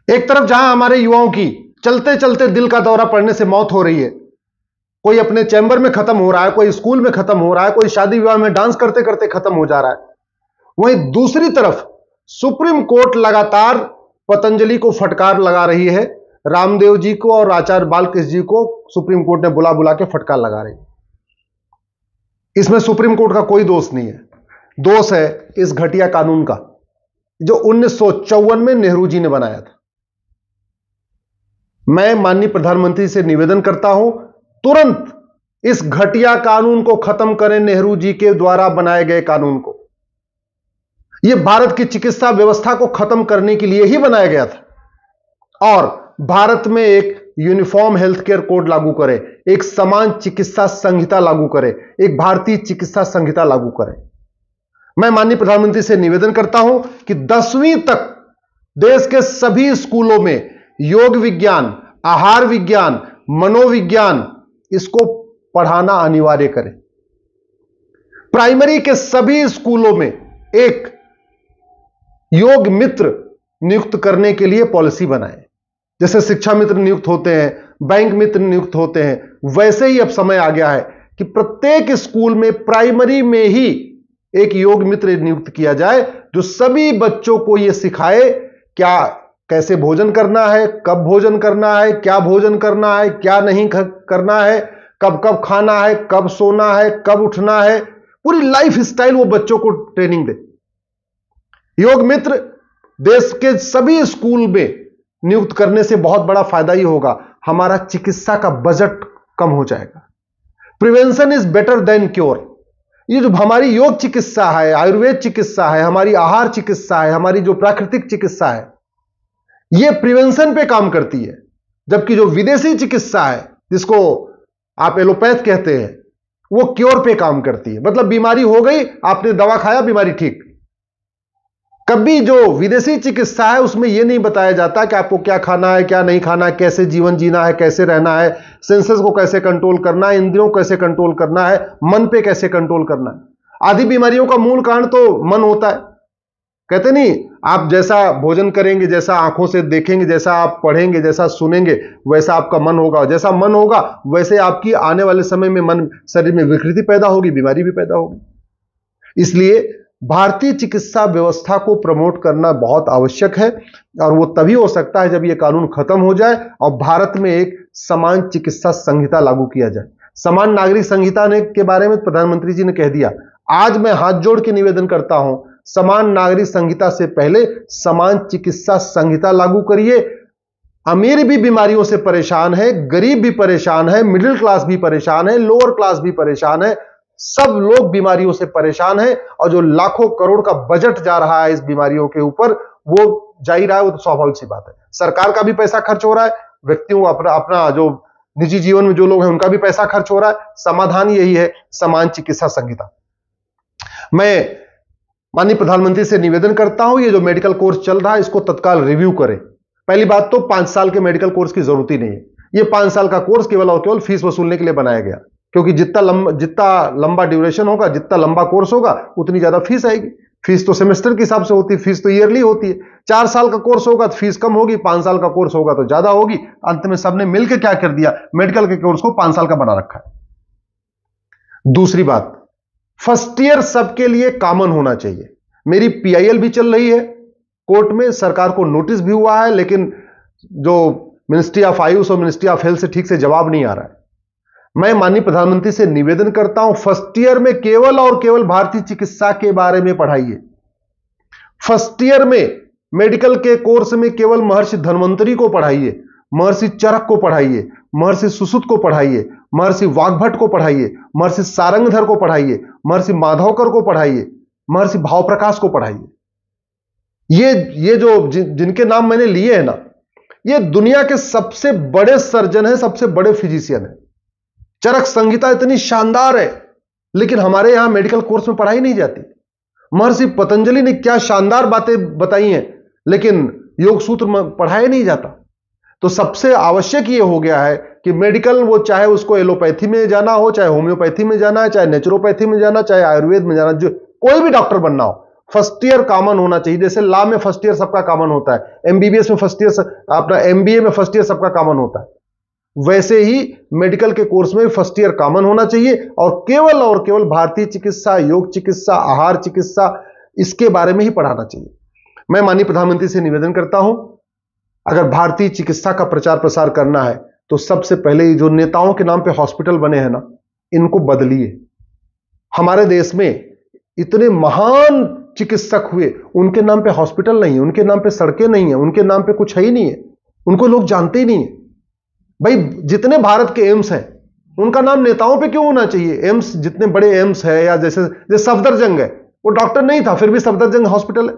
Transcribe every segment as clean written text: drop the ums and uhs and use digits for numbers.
एक तरफ जहां हमारे युवाओं की चलते चलते दिल का दौरा पड़ने से मौत हो रही है, कोई अपने चैम्बर में खत्म हो रहा है, कोई स्कूल में खत्म हो रहा है, कोई शादी विवाह में डांस करते करते खत्म हो जा रहा है, वहीं दूसरी तरफ सुप्रीम कोर्ट लगातार पतंजलि को फटकार लगा रही है। रामदेव जी को और आचार्य बालकृष्ण जी को सुप्रीम कोर्ट ने बुला बुला के फटकार लगा रही है। इसमें सुप्रीम कोर्ट का कोई दोष नहीं है, दोष है इस घटिया कानून का जो 1954 में नेहरू जी ने बनाया था। मैं माननीय प्रधानमंत्री से निवेदन करता हूं, तुरंत इस घटिया कानून को खत्म करें, नेहरू जी के द्वारा बनाए गए कानून को। यह भारत की चिकित्सा व्यवस्था को खत्म करने के लिए ही बनाया गया था और भारत में एक यूनिफॉर्म हेल्थ केयर कोड लागू करें, एक समान चिकित्सा संहिता लागू करें, एक भारतीय चिकित्सा संहिता लागू करें। मैं माननीय प्रधानमंत्री से निवेदन करता हूं कि 10वीं तक देश के सभी स्कूलों में योग विज्ञान, आहार विज्ञान, मनोविज्ञान इसको पढ़ाना अनिवार्य करें। प्राइमरी के सभी स्कूलों में एक योग मित्र नियुक्त करने के लिए पॉलिसी बनाएं। जैसे शिक्षा मित्र नियुक्त होते हैं, बैंक मित्र नियुक्त होते हैं, वैसे ही अब समय आ गया है कि प्रत्येक स्कूल में प्राइमरी में ही एक योग मित्र नियुक्त किया जाए जो सभी बच्चों को यह सिखाए क्या कैसे भोजन करना है, कब भोजन करना है, क्या भोजन करना है, क्या नहीं करना है, कब कब खाना है, कब सोना है, कब उठना है, पूरी लाइफ स्टाइल वो बच्चों को ट्रेनिंग दे। योग मित्र देश के सभी स्कूल में नियुक्त करने से बहुत बड़ा फायदा ही होगा, हमारा चिकित्सा का बजट कम हो जाएगा। Prevention is better than cure. ये जो हमारी योग चिकित्सा है, आयुर्वेद चिकित्सा है, हमारी आहार चिकित्सा है, हमारी जो प्राकृतिक चिकित्सा है, यह प्रिवेंशन पे काम करती है, जबकि जो विदेशी चिकित्सा है जिसको आप एलोपैथ कहते हैं वो क्योर पे काम करती है। मतलब बीमारी हो गई, आपने दवा खाया, बीमारी ठीक। कभी जो विदेशी चिकित्सा है उसमें यह नहीं बताया जाता कि आपको क्या खाना है, क्या नहीं खाना है, कैसे जीवन जीना है, कैसे रहना है, सेंसेस को कैसे कंट्रोल करना है, इंद्रियों को कैसे कंट्रोल करना है, मन पे कैसे कंट्रोल करना है। आदि बीमारियों का मूल कारण तो मन होता है। कहते नहीं, आप जैसा भोजन करेंगे, जैसा आंखों से देखेंगे, जैसा आप पढ़ेंगे, जैसा सुनेंगे, वैसा आपका मन होगा। जैसा मन होगा वैसे आपकी आने वाले समय में मन शरीर में विकृति पैदा होगी, बीमारी भी पैदा होगी। इसलिए भारतीय चिकित्सा व्यवस्था को प्रमोट करना बहुत आवश्यक है और वो तभी हो सकता है जब यह कानून खत्म हो जाए और भारत में एक समान चिकित्सा संहिता लागू किया जाए। समान नागरिक संहिता के बारे में प्रधानमंत्री जी ने कह दिया। आज मैं हाथ जोड़ के निवेदन करता हूं, समान नागरिक संहिता से पहले समान चिकित्सा संहिता लागू करिए। अमीर भी बीमारियों से परेशान है, गरीब भी परेशान है, मिडिल क्लास भी परेशान है, लोअर क्लास भी परेशान है, सब लोग बीमारियों से परेशान हैं और जो लाखों करोड़ का बजट जा रहा है इस बीमारियों के ऊपर वो जा ही रहा है। वो तो स्वाभाविक सी बात है, सरकार का भी पैसा खर्च हो रहा है, व्यक्तियों अपना जो निजी जीवन में जो लोग हैं उनका भी पैसा खर्च हो रहा है। समाधान यही है, समान चिकित्सा संहिता। मैं माननीय प्रधानमंत्री से निवेदन करता हूं, ये जो मेडिकल कोर्स चल रहा है इसको तत्काल रिव्यू करें। पहली बात तो 5 साल के मेडिकल कोर्स की जरूरत ही नहीं है। ये 5 साल का कोर्स केवल और केवल फीस वसूलने के लिए बनाया गया, क्योंकि जितना लंबा ड्यूरेशन होगा, जितना लंबा कोर्स होगा, उतनी ज्यादा फीस आएगी। फीस तो सेमेस्टर के हिसाब से होती है, फीस तो ईयरली होती है। 4 साल का कोर्स होगा तो फीस कम होगी, 5 साल का कोर्स होगा तो ज्यादा होगी। अंत में सबने मिलकर क्या कर दिया, मेडिकल के कोर्स को 5 साल का बना रखा है। दूसरी बात, फर्स्ट ईयर सबके लिए कॉमन होना चाहिए। मेरी पीआईएल भी चल रही है कोर्ट में, सरकार को नोटिस भी हुआ है, लेकिन जो मिनिस्ट्री ऑफ आयुष और मिनिस्ट्री ऑफ हेल्थ से ठीक से जवाब नहीं आ रहा है। मैं माननीय प्रधानमंत्री से निवेदन करता हूं, फर्स्ट ईयर में केवल और केवल भारतीय चिकित्सा के बारे में पढ़ाइए। फर्स्ट ईयर में मेडिकल के कोर्स में केवल महर्षि धन्वंतरी को पढ़ाइए, महर्षि चरक को पढ़ाइए, महर्षि सुश्रुत को पढ़ाइए, महर्षि वाग्भट को पढ़ाइए, महर्षि सारंगधर को पढ़ाइए, महर्षि माधवकर को पढ़ाइए, महर्षि भावप्रकाश को पढ़ाइए। ये जो जिनके नाम मैंने लिए हैं ना, ये दुनिया के सबसे बड़े सर्जन हैं, सबसे बड़े फिजिशियन हैं। चरक संहिता इतनी शानदार है, लेकिन हमारे यहां मेडिकल कोर्स में पढ़ाई नहीं जाती। महर्षि पतंजलि ने क्या शानदार बातें बताई हैं, लेकिन योग सूत्र में पढ़ाया नहीं जाता। तो सबसे आवश्यक यह हो गया है कि मेडिकल, वो चाहे उसको एलोपैथी में जाना हो, चाहे होम्योपैथी में जाना है, चाहे नेचुरोपैथी में जाना, चाहे आयुर्वेद में जाना, जो कोई भी डॉक्टर बनना हो, फर्स्ट ईयर कॉमन होना चाहिए। जैसे लॉ में फर्स्ट ईयर सबका कॉमन होता है, एमबीबीएस में फर्स्ट ईयर, अपना एमबीए में फर्स्ट ईयर सबका कॉमन होता है, वैसे ही मेडिकल के कोर्स में फर्स्ट ईयर कॉमन होना चाहिए और केवल भारतीय चिकित्सा, योग चिकित्सा, आहार चिकित्सा, इसके बारे में ही पढ़ाना चाहिए। मैं माननीय प्रधानमंत्री से निवेदन करता हूं, अगर भारतीय चिकित्सा का प्रचार प्रसार करना है तो सबसे पहले जो नेताओं के नाम पे हॉस्पिटल बने हैं ना, इनको बदलिए। हमारे देश में इतने महान चिकित्सक हुए, उनके नाम पे हॉस्पिटल नहीं है, उनके नाम पे सड़कें नहीं है, उनके नाम पे कुछ है ही नहीं है, उनको लोग जानते ही नहीं है। भाई जितने भारत के एम्स हैं उनका नाम नेताओं पे क्यों होना चाहिए? एम्स, जितने बड़े एम्स है, या जैसे सफदरजंग है, वो डॉक्टर नहीं था फिर भी सफदरजंग हॉस्पिटल है।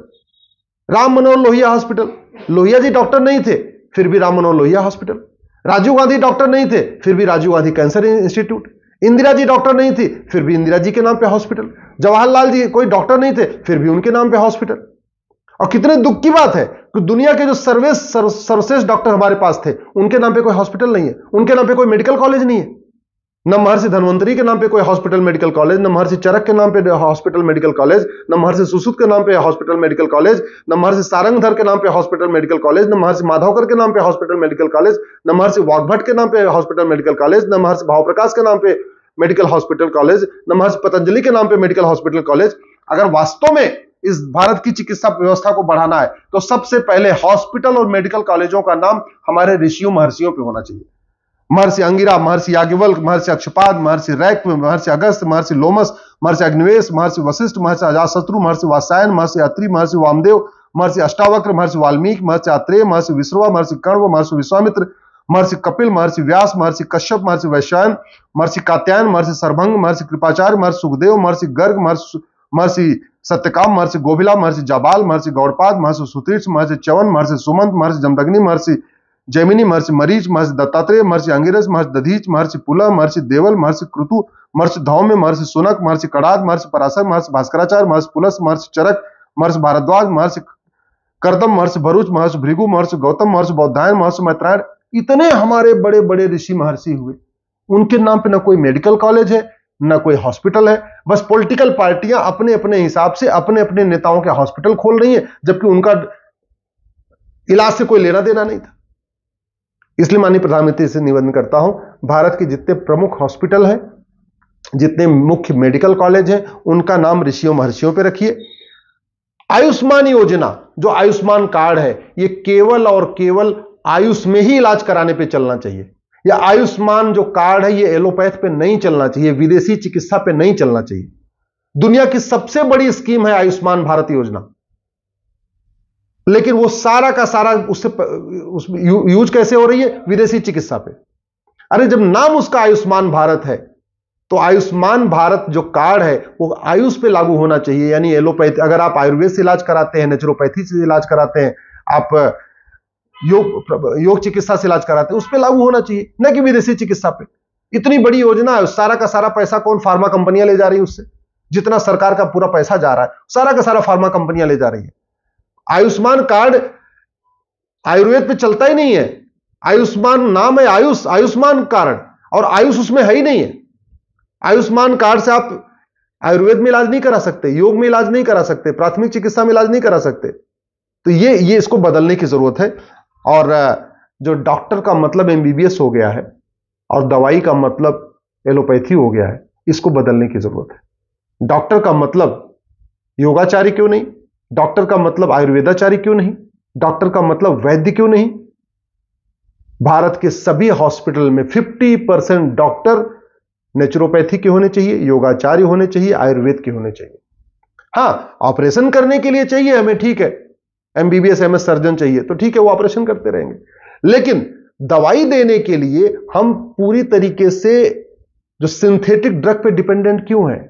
राम मनोहर लोहिया हॉस्पिटल, लोहिया जी डॉक्टर नहीं थे फिर भी राम मनोहर लोहिया हॉस्पिटल। राजीव गांधी डॉक्टर नहीं थे फिर भी Rajiv Gandhi cancer institute. Indira ji doctor नहीं थी फिर भी इंदिरा जी के नाम पे हॉस्पिटल। जवाहरलाल जी कोई डॉक्टर नहीं थे फिर भी उनके नाम पे हॉस्पिटल। और कितने दुख की बात है कि दुनिया के जो सर्वश्रेष्ठ डॉक्टर हमारे पास थे, उनके नाम पे कोई हॉस्पिटल नहीं है, उनके नाम पे कोई मेडिकल कॉलेज नहीं है। न महर्षि धन्वंतरी के नाम पे कोई हॉस्पिटल मेडिकल कॉलेज, न महर्षि चरक के नाम पे हॉस्पिटल मेडिकल कॉलेज, न महर्षि सुश्रुत के नाम पे हॉस्पिटल मेडिकल कॉलेज, न महर्षि सारंगधर के नाम पे हॉस्पिटल मेडिकल कॉलेज, न महर्षि माधवकर के नाम पे हॉस्पिटल मेडिकल कॉलेज, न महर्षि वाग्भट के नाम पे हॉस्पिटल मेडिकल कॉलेज, न महर्षि भावप्रकाश के नाम पे मेडिकल हॉस्पिटल कॉलेज, न महर्षि पतंजलि के नाम पे मेडिकल हॉस्पिटल कॉलेज। अगर वास्तव में इस भारत की चिकित्सा व्यवस्था को बढ़ाना है तो सबसे पहले हॉस्पिटल और मेडिकल कॉलेजों का नाम हमारे ऋषियों महर्षियों पे होना चाहिए। महर्षि अंगिरा, महर्षि याज्ञवल्क्य, महर्षि अक्षपाद, महर्षि रैक्, महर्षि अगस्त्य, महर्षि लोमस, महर्षि अग्निवेश, महर्षि वशिष्ठ, महर्षि अजातशत्रु, महर्षि वात्सायन, महर्षि अत्रि, महर्षि वामदेव, महर्षि अष्टावक्र, महर्षि वाल्मीकि, महर्षि आत्रेय, महर्षि विश्रवा, महर्षि कण्व, महर्षि विश्वामित्र, महर्षि कपिल, महर्षि व्यास, महर्षि कश्यप, महर्षि वैशंपायन, महर्षि कात्यायन, महर्षि सर्वभंग, महर्षि कृपाचार्य, महर्षि सुखदेव, महर्षि गर्ग, महर्षि सत्यकाम, महर्षि गोभिला, महर्षि जाबाल, महर्षि गौड़पाद, महर्षि सुतीक्ष, महर्षि च्यवन, महर्षि सुमंत, महर्षि जमदग्नि, महर्षि जैमिनी, महर्षि मरीच, महर्षि दत्तात्रेय, महर्षि अंगिरस, महर्षि दधीच, महर्षि पुलह, महर्षि देवल, महर्षि क्रतु, महर्षि धौम्य, महर्षि सुनक, महर्षि कड़ाद, महर्षि पराशर, महर्षि भास्कराचार्य, महर्षि पुलस, महर्षि चरक, महर्षि भारद्वाज, महर्षि करदम, महर्षि भरूच, महर्षि भृगु, महर्षि गौतम, महर्षि बौद्धायन, महर्षि मैत्रायण। इतने हमारे बड़े बड़े ऋषि महर्षि हुए, उनके नाम पे ना कोई मेडिकल कॉलेज है, ना कोई हॉस्पिटल है। बस पॉलिटिकल पार्टियां अपने अपने हिसाब से अपने अपने नेताओं के हॉस्पिटल खोल रही हैं, जबकि उनका इलाज से कोई लेना देना नहीं था। इसलिए माननीय प्रधानमंत्री से निवेदन करता हूं, भारत के जितने प्रमुख हॉस्पिटल हैं, जितने मुख्य मेडिकल कॉलेज हैं, उनका नाम ऋषियों महर्षियों पे रखिए। आयुष्मान योजना, जो आयुष्मान कार्ड है, ये केवल और केवल आयुष में ही इलाज कराने पे चलना चाहिए। या आयुष्मान जो कार्ड है, ये एलोपैथ पे नहीं चलना चाहिए, विदेशी चिकित्सा पे नहीं चलना चाहिए। दुनिया की सबसे बड़ी स्कीम है आयुष्मान भारत योजना, लेकिन वो सारा का सारा उससे यूज कैसे हो रही है? विदेशी चिकित्सा पे। अरे जब नाम उसका आयुष्मान भारत है, तो आयुष्मान भारत जो कार्ड है वो आयुष पे लागू होना चाहिए। यानी एलोपैथी, अगर आप आयुर्वेद से इलाज कराते हैं, नेचुरोपैथी से इलाज कराते हैं, आप योग चिकित्सा से इलाज कराते हैं, उस पर लागू होना चाहिए, न कि विदेशी चिकित्सा पे। इतनी बड़ी योजना है, सारा का सारा पैसा कौन? फार्मा कंपनियां ले जा रही है उससे। जितना सरकार का पूरा पैसा जा रहा है, सारा का सारा फार्मा कंपनियां ले जा रही है। आयुष्मान कार्ड आयुर्वेद पे चलता ही नहीं है। आयुष्मान नाम है आयुष, आयुष्मान कार्ड, और आयुष उसमें है ही नहीं है। आयुष्मान कार्ड से आप आयुर्वेद में इलाज नहीं करा सकते, योग में इलाज नहीं करा सकते, प्राथमिक चिकित्सा में इलाज नहीं करा सकते। तो ये इसको बदलने की जरूरत है। और जो डॉक्टर का मतलब एमबीबीएस हो गया है और दवाई का मतलब एलोपैथी हो गया है, इसको बदलने की जरूरत है। डॉक्टर का मतलब योगाचारी क्यों नहीं? डॉक्टर का मतलब आयुर्वेदाचारी क्यों नहीं? डॉक्टर का मतलब वैद्य क्यों नहीं? भारत के सभी हॉस्पिटल में 50% डॉक्टर नेचुरोपैथी के होने चाहिए, योगाचार्य होने चाहिए, आयुर्वेद के होने चाहिए। हां, ऑपरेशन करने के लिए चाहिए हमें, ठीक है, एमबीबीएस एमएस सर्जन चाहिए, तो ठीक है, वो ऑपरेशन करते रहेंगे। लेकिन दवाई देने के लिए हम पूरी तरीके से जो सिंथेटिक ड्रग पे डिपेंडेंट क्यों हैं?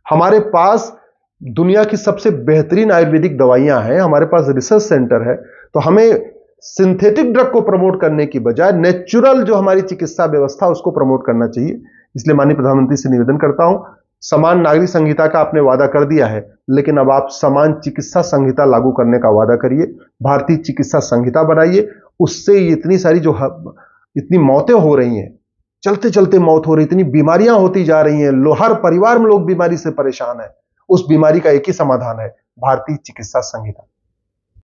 हमारे पास दुनिया की सबसे बेहतरीन आयुर्वेदिक दवाइयां हैं, हमारे पास रिसर्च सेंटर है, तो हमें सिंथेटिक ड्रग को प्रमोट करने की बजाय नेचुरल जो हमारी चिकित्सा व्यवस्था उसको प्रमोट करना चाहिए। इसलिए माननीय प्रधानमंत्री से निवेदन करता हूं, समान नागरिक संहिता का आपने वादा कर दिया है, लेकिन अब आप समान चिकित्सा संहिता लागू करने का वादा करिए। भारतीय चिकित्सा संहिता बनाइए, उससे इतनी सारी जो इतनी मौतें हो रही हैं, चलते चलते मौत हो रही, इतनी बीमारियां होती जा रही हैं, हर परिवार में लोग बीमारी से परेशान है, उस बीमारी का एक ही समाधान है, भारतीय चिकित्सा संहिता।